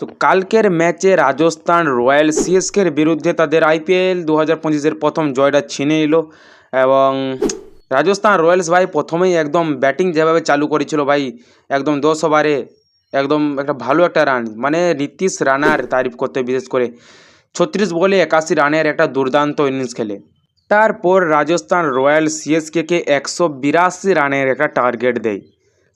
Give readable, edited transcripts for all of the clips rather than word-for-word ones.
তো কালকের ম্যাচে রাজস্থান রয়্যালস সিএসকের বিরুদ্ধে তাদের আইপিএল 2025-এর প্রথম জয়টা ছিনে নিল। এবং রাজস্থান রয়্যালস ভাই প্রথমেই একদম ব্যাটিং যেভাবে চালু করেছিল ভাই, একদম 10 ওভারে একদম একটা ভালো একটা রান, মানে নীতিশ রানার তারিফ করতে, বিশেষ করে 36 বলে 81 রানের একটা দুর্দান্ত ইনিংস খেলে। তারপর রাজস্থান রয়্যালস সিএসকে 182 রানের একটা টার্গেট দেয়।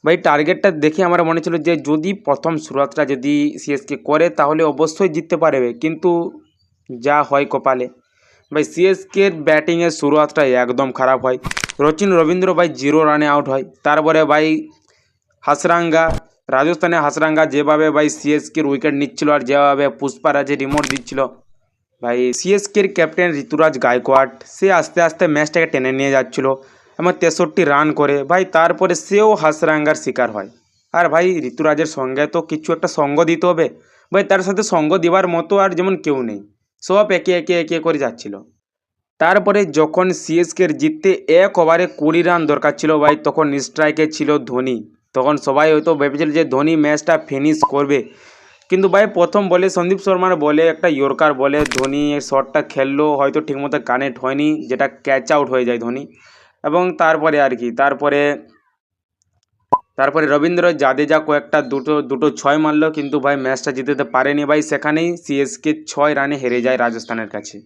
ভাই টার্গেটটা দেখে আমার মনে ছিল যে যদি প্রথম শুরুয়াতটা যদি সিএসকে করে তাহলে অবশ্যই জিততে পারবে, কিন্তু যা হয় কপালে। ভাই সিএসকের ব্যাটিংয়ের শুরুয়াতটা একদম খারাপ হয়। রচিন রবীন্দ্র ভাই 0 রানে আউট হয়। তারপরে ভাই হাসরাঙ্গা, রাজস্থানে হাসরাঙ্গা যেভাবে ভাই সিএসকের উইকেট নিচ্ছিল আর যেভাবে পুষ্পারাজে রিমোট দিচ্ছিল, ভাই সিএসকের ক্যাপ্টেন ঋতুরাজ গায়কোয়াড় সে আস্তে আস্তে ম্যাচটাকে টেনে নিয়ে যাচ্ছিল এবং 63 রান করে ভাই তারপরে সেও হাসরাঙ্গার শিকার হয়। আর ভাই ঋতুরাজের সঙ্গে তো কিছু একটা সঙ্গ দিতে হবে, ভাই তার সাথে সঙ্গ দেওয়ার মতো আর যেমন কেউ নেই, সব একে একে একে করে যাচ্ছিল। তারপরে যখন সিএসকের জিততে 1 ওভারে 20 রান দরকার ছিল ভাই, তখন স্ট্রাইকে ছিল ধোনি। তখন সবাই হয়তো ভেবেছিল যে ধোনি ম্যাচটা ফিনিশ করবে, কিন্তু ভাই প্রথম বলে সন্দীপ শর্মার বলে একটা ইয়র্কার বলে ধোনি এই শটটা খেললো, হয়তো ঠিকমতো কানেক্ট হয়নি, যেটা ক্যাচ আউট হয়ে যায় ধোনি। এবং তারপরে আর কি, তারপরে রবীন্দ্র জাদেজা কয়েকটা দুটো ছয় মারলো, কিন্তু ভাই ম্যাচটা জিততে পারেনি ভাই। সেখানেই সিএসকে 6 রানে হেরে যায় রাজস্থানের কাছে।